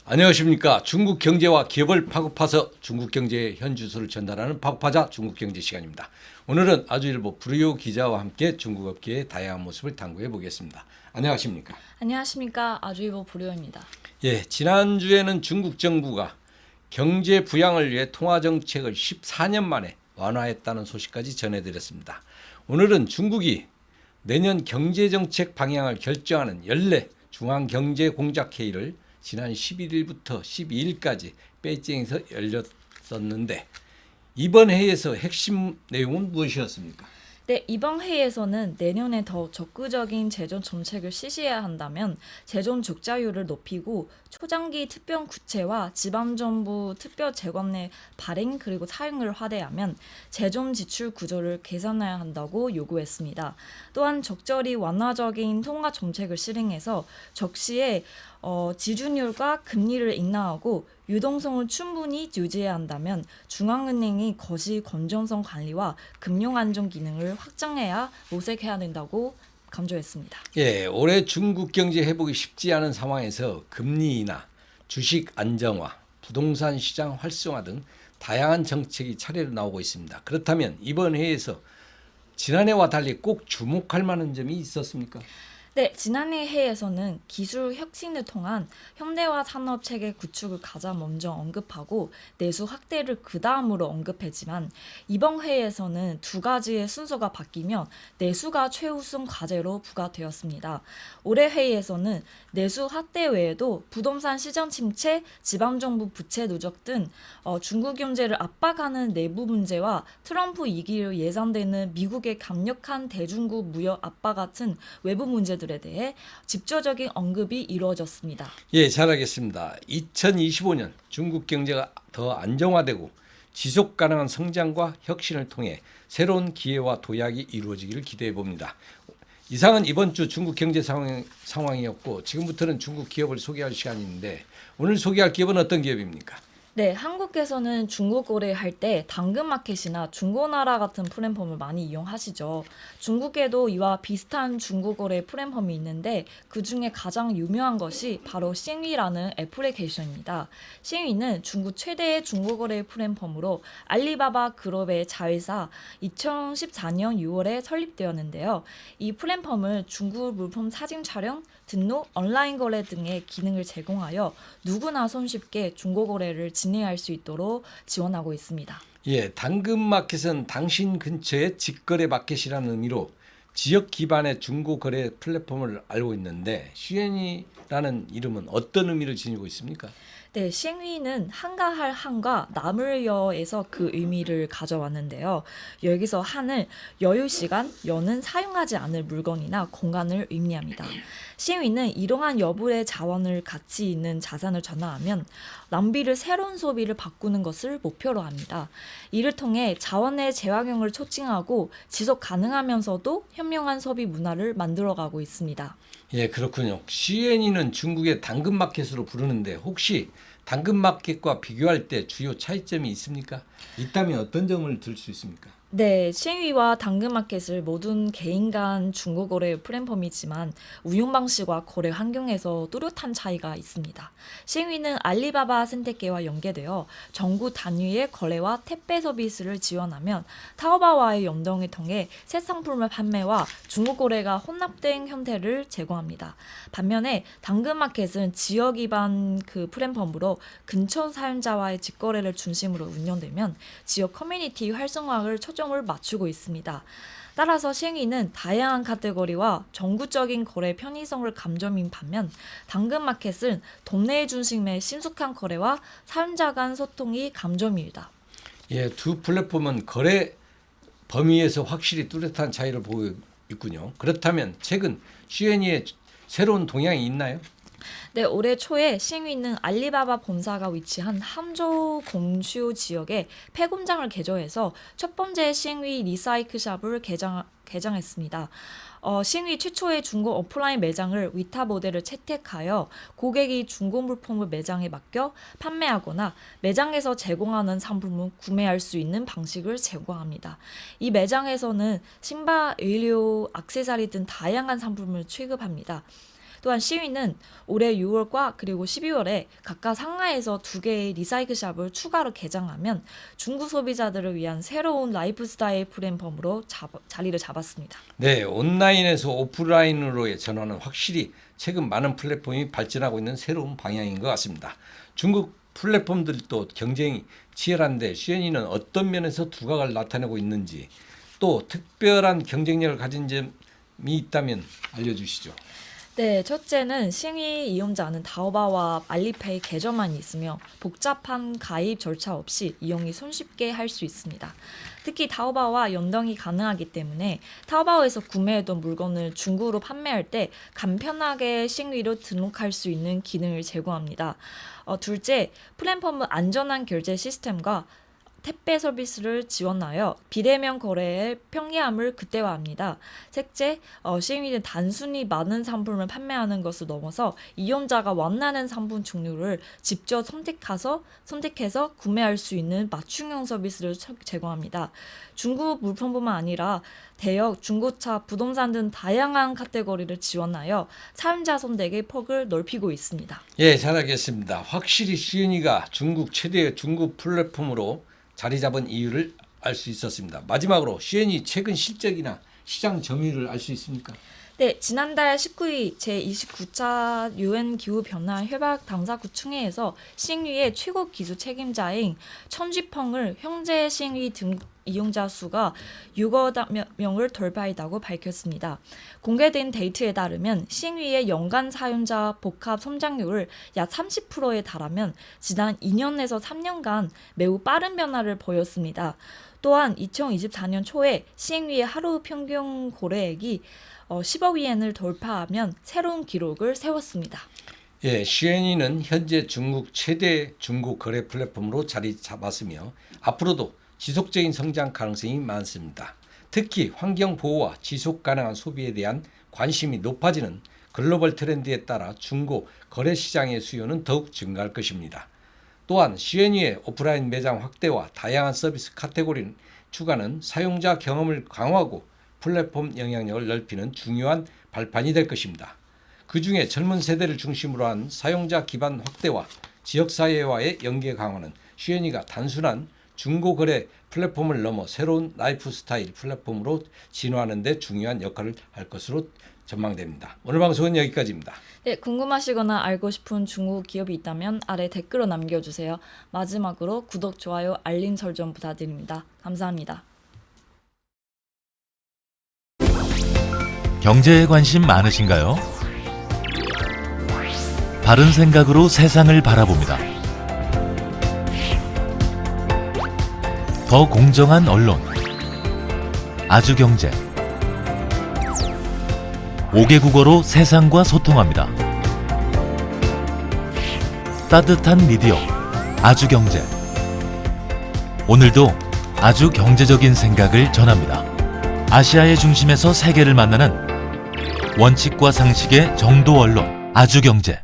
안녕하십니까. 중국 경제와 기업을 파고파서 중국 경제의 현주소를 전달하는 파고파자 중국 경제 시간입니다. 오늘은 아주일보 불효 기자와 함께 중국 업계의 다양한 모습을 탐구해 보겠습니다. 안녕하십니까. 안녕하십니까. 아주이보 부료입니다. 예, 지난주에는 중국 정부가 경제 부양을 위해 통화 정책을 14년 만에 완화했다는 소식까지 전해드렸습니다. 오늘은 중국이 내년 경제 정책 방향을 결정하는 연례 중앙경제공작회의를 지난 11일부터 12일까지 베이징에서 열렸었는데 이번 회의에서 핵심 내용은 무엇이었습니까? 네, 이번 회의에서는 내년에 더 적극적인 재정 정책을 실시해야 한다면 재정 적자율을 높이고 초장기 특별 구체와 지방정부 특별 재원의 발행 그리고 사용을 확대하면 재정 지출 구조를 개선해야 한다고 요구했습니다. 또한 적절히 완화적인 통화 정책을 실행해서 적시에 지준율과 금리를 인하하고 유동성을 충분히 유지해야 한다면 중앙은행이 거시 건전성 관리와 금융 안정 기능을 확장해야 모색해야 된다고 강조했습니다. 예, 올해 중국 경제 회복이 쉽지 않은 상황에서 금리 인하, 주식 안정화, 부동산 시장 활성화 등 다양한 정책이 차례로 나오고 있습니다. 그렇다면 이번 회의에서 지난해와 달리 꼭 주목할 만한 점이 있었습니까? 네, 지난해 회의에서는 기술 혁신을 통한 현대화 산업 체계 구축을 가장 먼저 언급하고 내수 확대를 그 다음으로 언급했지만 이번 회의에서는 두 가지의 순서가 바뀌면 내수가 최우선 과제로 부과되었습니다. 올해 회의에서는 내수 확대 외에도 부동산 시장 침체, 지방정부 부채 누적 등 중국 경제를 압박하는 내부 문제와 트럼프 2기로 예상되는 미국의 강력한 대중국 무역 압박 같은 외부 문제들에 대해 직접적인 언급이 이루어졌습니다. 예, 잘 알겠습니다. 2025년 중국 경제가 더 안정화되고 지속 가능한 성장과 혁신을 통해 새로운 기회와 도약이 이루어지기를 기대해 봅니다. 이상은 이번 주 중국 경제 상황이었고 지금부터는 중국 기업을 소개할 시간인데 오늘 소개할 기업은 어떤 기업입니까? 네, 한국에서는 중국 거래할 때 당근마켓이나 중고나라 같은 플랫폼을 많이 이용하시죠. 중국에도 이와 비슷한 중국 거래 플랫폼이 있는데 그중에 가장 유명한 것이 바로 싱위라는 애플리케이션입니다. 싱위는 중국 최대의 중국 거래 플랫폼으로 알리바바 그룹의 자회사 2014년 6월에 설립되었는데요. 이 플랫폼은 중국 물품 사진 촬영, 등록, 온라인 거래 등의 기능을 제공하여 누구나 손쉽게 중고 거래를 진행할 수 있도록 지원하고 있습니다. 예, 당근마켓은 당신 근처의 직거래 마켓이라는 의미로 지역 기반의 중고 거래 플랫폼을 알고 있는데 슈엔이라는 이름은 어떤 의미를 지니고 있습니까? 네, 싱위는 한가할 한과 나물여에서 그 의미를 가져왔는데요. 여기서 한을 여유 시간, 여는 사용하지 않을 물건이나 공간을 의미합니다. 싱위는 이러한 여부의 자원을 가치 있는 자산을 전환하면 낭비를 새로운 소비를 바꾸는 것을 목표로 합니다. 이를 통해 자원의 재활용을 촉진하고 지속 가능하면서도 현명한 소비 문화를 만들어가고 있습니다. 예, 그렇군요. CNE는 중국의 당근마켓으로 부르는데 혹시 당근마켓과 비교할 때 주요 차이점이 있습니까? 있다면 어떤 점을 들 수 있습니까? 네, 싱위와 당근마켓을 모든 개인 간 중고 거래 플랫폼이지만 운영 방식과 거래 환경에서 뚜렷한 차이가 있습니다. 싱위는 알리바바 생태계와 연계되어 전국 단위의 거래와 택배 서비스를 지원하면 타오바오와의 연동을 통해 새 상품의 판매와 중고 거래가 혼합된 형태를 제공합니다. 반면에 당근마켓은 지역 기반 그 플랫폼으로 근처 사용자와의 직거래를 중심으로 운영되면 지역 커뮤니티 활성화를 초점을 맞추고 있습니다. 따라서 싱위는 다양한 카테고리와 전국적인 거래 편의성을 감점인 반면 당근마켓은 동네 중심의 신속한 거래와 사용자 간 소통이 감점입니다. 예, 두 플랫폼은 거래 범위에서 확실히 뚜렷한 차이를 보고 있군요. 그렇다면 최근 CNE의 새로운 동향이 있나요? 네, 올해 초에 싱위는 알리바바 본사가 위치한 함저우 공슈 지역에 폐공장을 개조해서 첫 번째 싱위 리사이클샵을 개장했습니다. 싱위 최초의 중고 오프라인 매장을 위탁 모델을 채택하여 고객이 중고 물품을 매장에 맡겨 판매하거나 매장에서 제공하는 상품을 구매할 수 있는 방식을 제공합니다. 이 매장에서는 신발, 의류, 액세서리 등 다양한 상품을 취급합니다. 또한 시위는 올해 6월과 그리고 12월에 각각 상하이에서 2개의 리사이클샵을 추가로 개장하면 중국 소비자들을 위한 새로운 라이프 스타일 플랫폼으로 자리를 잡았습니다. 네, 온라인에서 오프라인으로의 전환은 확실히 최근 많은 플랫폼이 발전하고 있는 새로운 방향인 것 같습니다. 중국 플랫폼들도 경쟁이 치열한데 시엔이는 어떤 면에서 두각을 나타내고 있는지 또 특별한 경쟁력을 가진 점이 있다면 알려주시죠. 네, 첫째는 싱이 이용자는 타오바오와 알리페이 계정만 있으며 복잡한 가입 절차 없이 이용이 손쉽게 할 수 있습니다. 특히 타오바오와 연동이 가능하기 때문에 타오바오에서 구매했던 물건을 중국으로 판매할 때 간편하게 싱위로 등록할 수 있는 기능을 제공합니다. 둘째, 플랫폼은 안전한 결제 시스템과 택배 서비스를 지원하여 비대면 거래의 편리함을 극대화합니다. 셋째, 싱위는 단순히 많은 상품을 판매하는 것을 넘어서 이용자가 원하는 상품 종류를 직접 선택해서 구매할 수 있는 맞춤형 서비스를 제공합니다. 중국 물품뿐만 아니라 대역, 중고차, 부동산 등 다양한 카테고리를 지원하여 사용자 선택의 폭을 넓히고 있습니다. 예, 잘 알겠습니다. 확실히 시엔이가 중국 최대의 중국 플랫폼으로 자리 잡은 이유를 알 수 있었습니다. 마지막으로 시엔이 최근 실적이나 시장 점유율을 알 수 있습니까? 네, 지난달 19일 제29차 UN 기후변화 협약 당사국총회에서 싱위의 최고 기술 책임자인 천쥐펑을 현재 싱위 등 이용자 수가 6억 명을 돌파했다고 밝혔습니다. 공개된 데이터에 따르면 싱위의 연간 사용자 복합 성장률을 약 30%에 달하면 지난 2년에서 3년간 매우 빠른 변화를 보였습니다. 또한 2024년 초에 싱위의 하루 평균 거래액이 10억 위엔을 돌파하면 새로운 기록을 세웠습니다. 예, 시엔이는 현재 중국 최대 중고 거래 플랫폼으로 자리 잡았으며 앞으로도 지속적인 성장 가능성이 많습니다. 특히 환경 보호와 지속 가능한 소비에 대한 관심이 높아지는 글로벌 트렌드에 따라 중고 거래 시장의 수요는 더욱 증가할 것입니다. 또한 시엔이의 오프라인 매장 확대와 다양한 서비스 카테고리 추가는 사용자 경험을 강화하고 플랫폼 영향력을 넓히는 중요한 발판이 될 것입니다. 그중에 젊은 세대를 중심으로 한 사용자 기반 확대와 지역사회와의 연계 강화는 시엔이가 단순한 중고거래 플랫폼을 넘어 새로운 라이프 스타일 플랫폼으로 진화하는 데 중요한 역할을 할 것으로 전망됩니다. 오늘 방송은 여기까지입니다. 네, 궁금하시거나 알고 싶은 중국 기업이 있다면 아래 댓글로 남겨주세요. 마지막으로 구독, 좋아요, 알림 설정 부탁드립니다. 감사합니다. 경제에 관심 많으신가요? 바른 생각으로 세상을 바라봅니다. 더 공정한 언론, 아주경제. 5개 국어로 세상과 소통합니다. 따뜻한 미디어, 아주경제. 오늘도 아주 경제적인 생각을 전합니다. 아시아의 중심에서 세계를 만나는 원칙과 상식의 정도 언론, 아주경제.